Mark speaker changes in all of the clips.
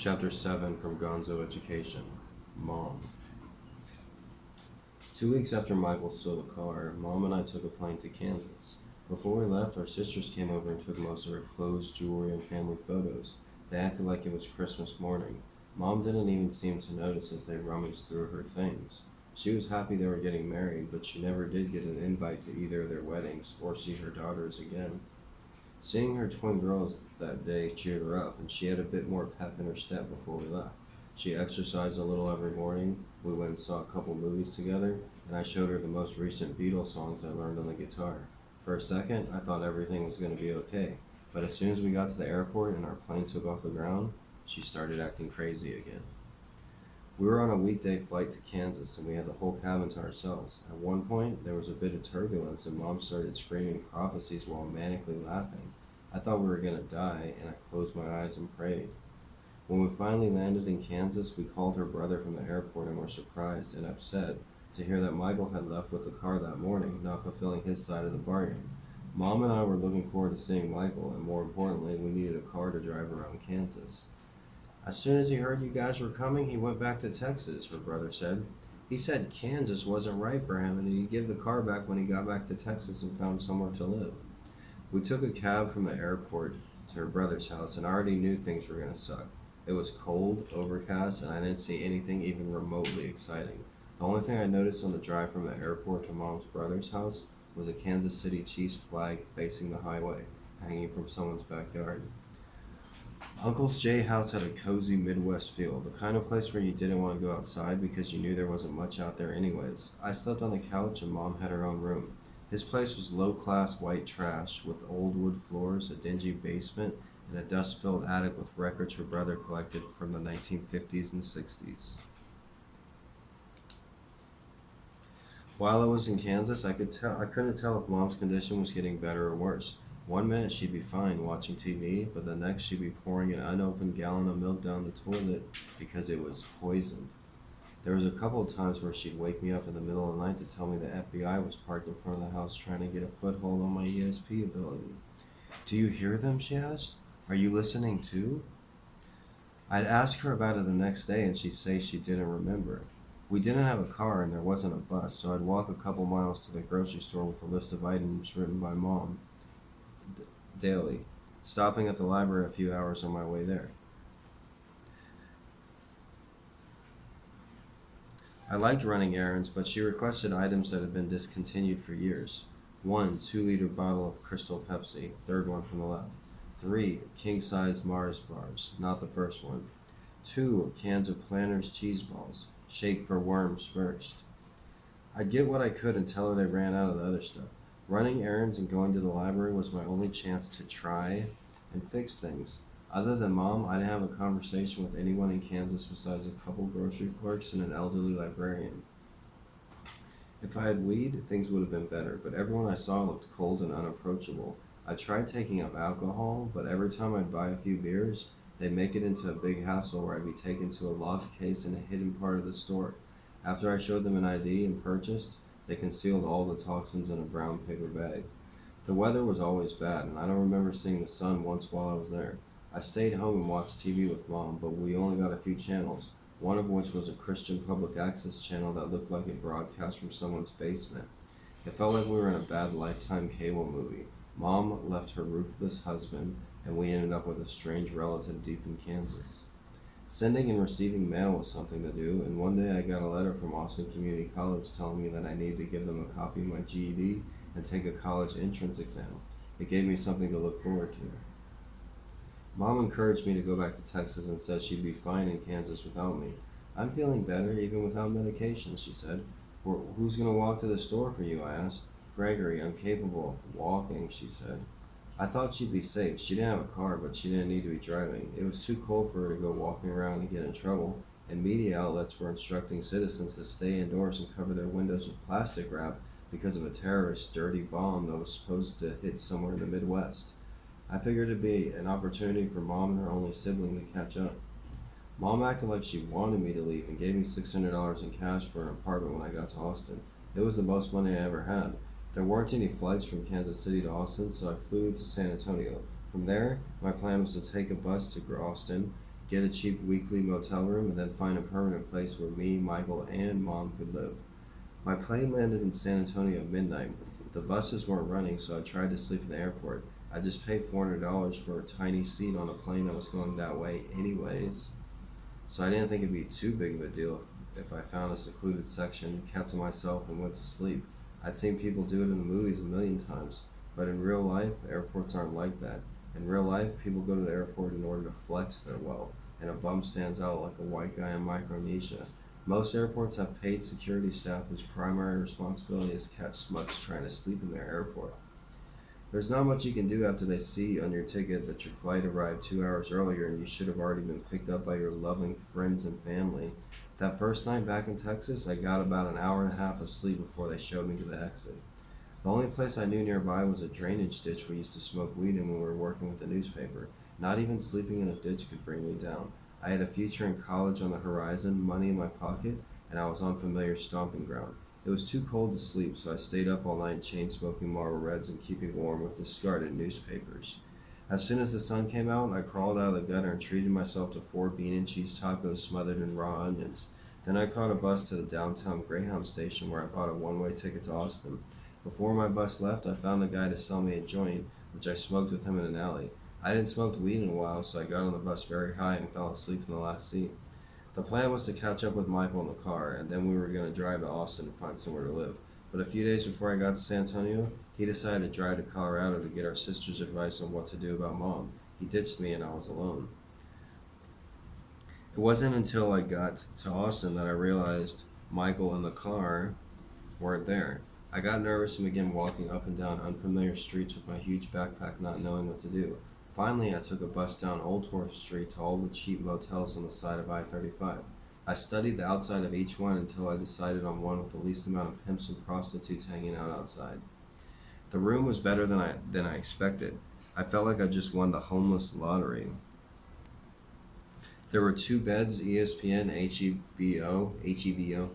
Speaker 1: Chapter 7 from Gonzo Education. Mom. 2 weeks after Michael stole the car, Mom and I took a plane to Kansas. Before we left, our sisters came over and took most of her clothes, jewelry, and family photos. They acted like it was Christmas morning. Mom didn't even seem to notice as they rummaged through her things. She was happy they were getting married, but she never did get an invite to either of their weddings or see her daughters again. Seeing her twin girls that day cheered her up, and she had a bit more pep in her step before we left. She exercised a little every morning. We went and saw a couple movies together, and I showed her the most recent Beatles songs I learned on the guitar. For a second, I thought everything was going to be okay, but as soon as we got to the airport and our plane took off the ground, she started acting crazy again. We were on a weekday flight to Kansas, and we had the whole cabin to ourselves. At one point, there was a bit of turbulence, and Mom started screaming prophecies while manically laughing. I thought we were going to die, and I closed my eyes and prayed. When we finally landed in Kansas, we called her brother from the airport and were surprised and upset to hear that Michael had left with the car that morning, not fulfilling his side of the bargain. Mom and I were looking forward to seeing Michael, and more importantly, we needed a car to drive around Kansas. As soon as he heard you guys were coming, he went back to Texas, her brother said. He said Kansas wasn't right for him and he'd give the car back when he got back to Texas and found somewhere to live. We took a cab from the airport to her brother's house, and I already knew things were going to suck. It was cold, overcast, and I didn't see anything even remotely exciting. The only thing I noticed on the drive from the airport to Mom's brother's house was a Kansas City Chiefs flag facing the highway, hanging from someone's backyard. Uncle's J house had a cozy Midwest feel, the kind of place where you didn't want to go outside because you knew there wasn't much out there anyways. I slept on the couch and Mom had her own room. His place was low-class white trash with old wood floors, a dingy basement, and a dust-filled attic with records her brother collected from the 1950s and 60s. While I was in Kansas, I couldn't tell if Mom's condition was getting better or worse. One minute she'd be fine watching TV, but the next she'd be pouring an unopened gallon of milk down the toilet because it was poisoned. There was a couple of times where she'd wake me up in the middle of the night to tell me the FBI was parked in front of the house trying to get a foothold on my ESP ability. Do you hear them, she asked. Are you listening too? I'd ask her about it the next day and she'd say she didn't remember. We didn't have a car and there wasn't a bus, so I'd walk a couple miles to the grocery store with a list of items written by Mom daily, stopping at the library a few hours on my way there. I liked running errands, but she requested items that had been discontinued for years. 1 2-liter bottle of Crystal Pepsi, third one from the left. 3 king-size Mars bars, not the first one. 2 cans of Planters cheese balls, shake for worms first. I'd get what I could until they ran out of the other stuff. Running errands and going to the library was my only chance to try and fix things. Other than Mom, I didn't have a conversation with anyone in Kansas besides a couple grocery clerks and an elderly librarian. If I had weed, things would have been better, but everyone I saw looked cold and unapproachable. I tried taking up alcohol, but every time I'd buy a few beers, they'd make it into a big hassle where I'd be taken to a locked case in a hidden part of the store. After I showed them an ID and purchased, they concealed all the toxins in a brown paper bag. The weather was always bad, and I don't remember seeing the sun once while I was there. I stayed home and watched TV with Mom, but we only got a few channels, one of which was a Christian public access channel that looked like it broadcast from someone's basement. It felt like we were in a bad Lifetime cable movie. Mom left her ruthless husband, and we ended up with a strange relative deep in Kansas. Sending and receiving mail was something to do, and one day I got a letter from Austin Community College telling me that I needed to give them a copy of my GED and take a college entrance exam. It gave me something to look forward to. Mom encouraged me to go back to Texas and said she'd be fine in Kansas without me. I'm feeling better even without medication, she said. Who's going to walk to the store for you, I asked. Gregory, I'm capable of walking, she said. I thought she'd be safe. She didn't have a car, but she didn't need to be driving. It was too cold for her to go walking around and get in trouble, and media outlets were instructing citizens to stay indoors and cover their windows with plastic wrap because of a terrorist dirty bomb that was supposed to hit somewhere in the Midwest. I figured it'd be an opportunity for Mom and her only sibling to catch up. Mom acted like she wanted me to leave and gave me $600 in cash for an apartment when I got to Austin. It was the most money I ever had. There weren't any flights from Kansas City to Austin, so I flew to San Antonio. From there, my plan was to take a bus to Austin, get a cheap weekly motel room, and then find a permanent place where me, Michael, and Mom could live. My plane landed in San Antonio at midnight. The buses weren't running, so I tried to sleep in the airport. I just paid $400 for a tiny seat on a plane that was going that way anyways, so I didn't think it'd be too big of a deal if I found a secluded section, kept to myself, and went to sleep. I'd seen people do it in the movies a million times, but in real life, airports aren't like that. In real life, people go to the airport in order to flex their wealth, and a bum stands out like a white guy in Micronesia. Most airports have paid security staff whose primary responsibility is to catch smucks trying to sleep in their airport. There's not much you can do after they see on your ticket that your flight arrived 2 hours earlier and you should have already been picked up by your loving friends and family. That first night back in Texas, I got about an hour and a half of sleep before they showed me to the exit. The only place I knew nearby was a drainage ditch we used to smoke weed in when we were working with the newspaper. Not even sleeping in a ditch could bring me down. I had a future in college on the horizon, money in my pocket, and I was on familiar stomping ground. It was too cold to sleep, so I stayed up all night chain smoking Marlboro Reds and keeping warm with discarded newspapers. As soon as the sun came out, I crawled out of the gutter and treated myself to 4 bean and cheese tacos smothered in raw onions. Then I caught a bus to the downtown Greyhound station where I bought a one-way ticket to Austin. Before my bus left, I found a guy to sell me a joint, which I smoked with him in an alley. I hadn't smoked weed in a while, so I got on the bus very high and fell asleep in the last seat. The plan was to catch up with Michael in the car, and then we were going to drive to Austin to find somewhere to live. But a few days before I got to San Antonio, he decided to drive to Colorado to get our sister's advice on what to do about Mom. He ditched me and I was alone. It wasn't until I got to Austin that I realized Michael and the car weren't there. I got nervous and began walking up and down unfamiliar streets with my huge backpack not knowing what to do. Finally, I took a bus down Old Horse Street to all the cheap motels on the side of I-35. I studied the outside of each one until I decided on one with the least amount of pimps and prostitutes hanging out outside. The room was better than I expected. I felt like I just won the homeless lottery. There were 2 beds, ESPN, HEBO,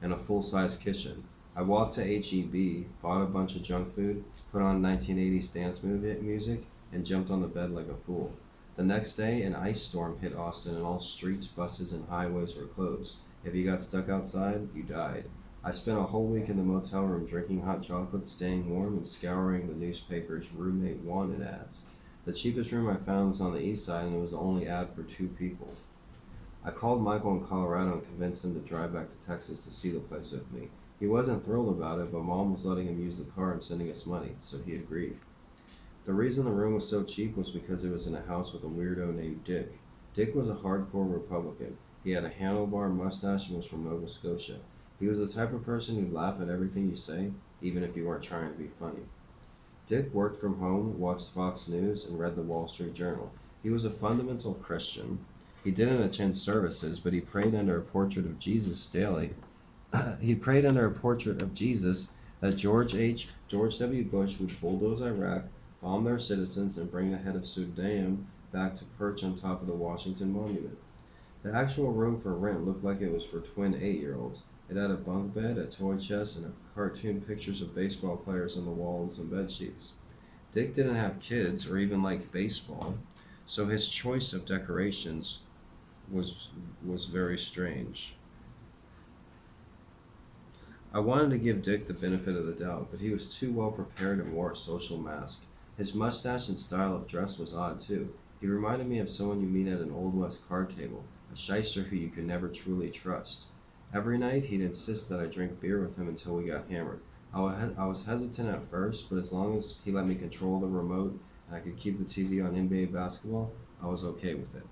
Speaker 1: and a full-size kitchen. I walked to HEB, bought a bunch of junk food, put on 1980s dance music, and jumped on the bed like a fool. The next day, an ice storm hit Austin and all streets, buses, and highways were closed. If you got stuck outside, you died. I spent a whole week in the motel room drinking hot chocolate, staying warm, and scouring the newspaper's roommate wanted ads. The cheapest room I found was on the east side, and it was the only ad for 2 people. I called Michael in Colorado and convinced him to drive back to Texas to see the place with me. He wasn't thrilled about it, but Mom was letting him use the car and sending us money, so he agreed. The reason the room was so cheap was because it was in a house with a weirdo named Dick. Dick was a hardcore Republican. He had a handlebar mustache and was from Nova Scotia. He was the type of person who'd laugh at everything you say, even if you weren't trying to be funny. Dick worked from home, watched Fox News, and read the Wall Street Journal. He was a fundamental Christian. He didn't attend services, but he prayed under a portrait of Jesus daily. He prayed under a portrait of Jesus that George W. Bush would bulldoze Iraq, bomb their citizens, and bring the head of Sudan back to perch on top of the Washington Monument. The actual room for rent looked like it was for twin 8-year-olds. It had a bunk bed, a toy chest, and cartoon pictures of baseball players on the walls and bed sheets. Dick didn't have kids or even like baseball, so his choice of decorations was very strange. I wanted to give Dick the benefit of the doubt, but he was too well prepared and wore a social mask. His mustache and style of dress was odd too. He reminded me of someone you meet at an Old West card table, a shyster who you could never truly trust. Every night he'd insist that I drink beer with him until we got hammered. I was hesitant at first, but as long as he let me control the remote and I could keep the TV on NBA basketball, I was okay with it.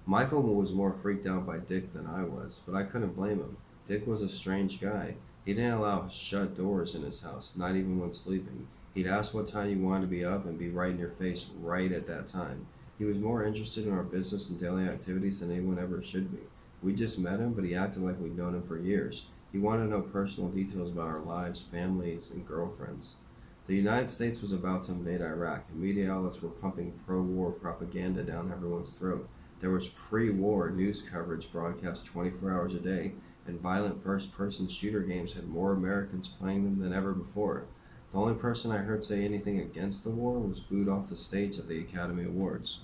Speaker 1: Michael was more freaked out by Dick than I was, but I couldn't blame him. Dick was a strange guy. He didn't allow shut doors in his house, not even when sleeping. He'd ask what time you wanted to be up and be right in your face right at that time. He was more interested in our business and daily activities than anyone ever should be. We just met him, but he acted like we'd known him for years. He wanted to know personal details about our lives, families, and girlfriends. The United States was about to invade Iraq, and media outlets were pumping pro-war propaganda down everyone's throat. There was pre-war news coverage broadcast 24 hours a day, and violent first-person shooter games had more Americans playing them than ever before. The only person I heard say anything against the war was booed off the stage at the Academy Awards.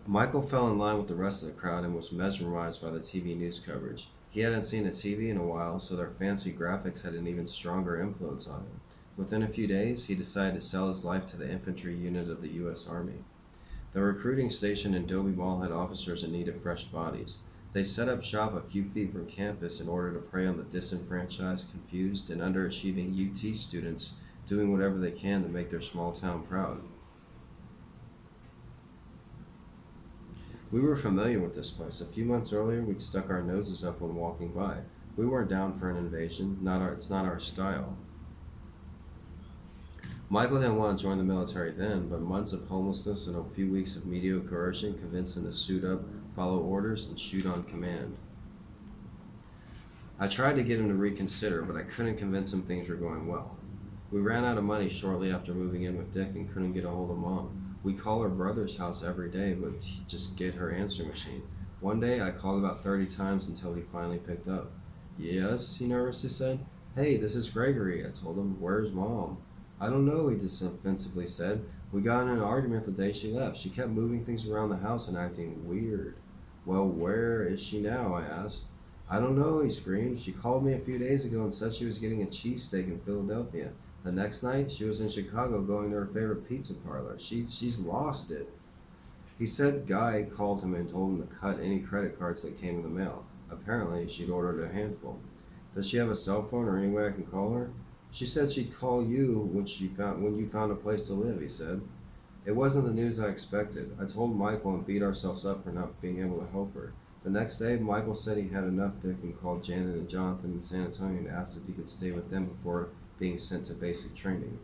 Speaker 1: Michael fell in line with the rest of the crowd and was mesmerized by the TV news coverage. He hadn't seen a TV in a while, so their fancy graphics had an even stronger influence on him. Within a few days, he decided to sell his life to the infantry unit of the U.S. Army. The recruiting station in Dobie Mall had officers in need of fresh bodies. They set up shop a few feet from campus in order to prey on the disenfranchised, confused, and underachieving UT students doing whatever they can to make their small town proud. We were familiar with this place. A few months earlier, we'd stuck our noses up when walking by. We weren't down for an invasion. It's not our style. Michael didn't want to join the military then, but months of homelessness and a few weeks of media coercion convinced him to suit up, follow orders, and shoot on command. I tried to get him to reconsider, but I couldn't convince him things were going well. We ran out of money shortly after moving in with Dick and couldn't get a hold of Mom. We call her brother's house every day, but just get her answering machine. One day, I called about 30 times until he finally picked up. Yes, he nervously said. Hey, this is Gregory, I told him. Where's Mom? I don't know, he defensively said. We got in an argument the day she left. She kept moving things around the house and acting weird. Well, where is she now? I asked. I don't know, he screamed. She called me a few days ago and said she was getting a cheesesteak in Philadelphia. The next night, she was in Chicago going to her favorite pizza parlor. She's lost it. He said Guy called him and told him to cut any credit cards that came in the mail. Apparently, she'd ordered a handful. Does she have a cell phone or any way I can call her? She said she'd call you when you found a place to live, he said. It wasn't the news I expected. I told Michael and beat ourselves up for not being able to help her. The next day, Michael said he had enough Dick and called Janet and Jonathan in San Antonio and asked if he could stay with them before being sent to basic training.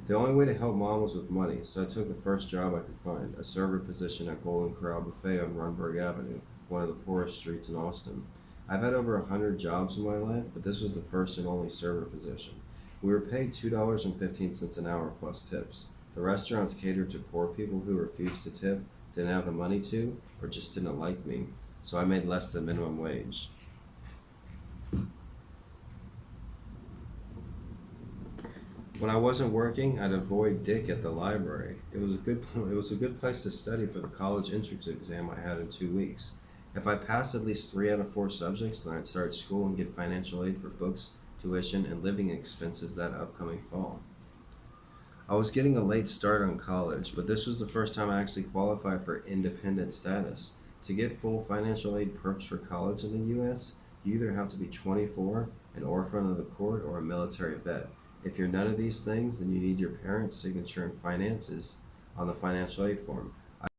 Speaker 1: The only way to help Mom was with money, so I took the first job I could find, a server position at Golden Corral Buffet on Runberg Avenue, one of the poorest streets in Austin. I've had over 100 jobs in my life, but this was the first and only server position. We were paid $2.15 an hour plus tips. The restaurants catered to poor people who refused to tip, didn't have the money to, or just didn't like me, so I made less than minimum wage. When I wasn't working, I'd avoid Dick at the library. It was a good place to study for the college entrance exam I had in 2 weeks. If I passed at least 3 out of 4 subjects, then I'd start school and get financial aid for books, tuition, and living expenses that upcoming fall. I was getting a late start on college, but this was the first time I actually qualified for independent status. To get full financial aid perks for college in the U.S., you either have to be 24, an orphan of the court, or a military vet. If you're none of these things, then you need your parents' signature and finances on the financial aid form.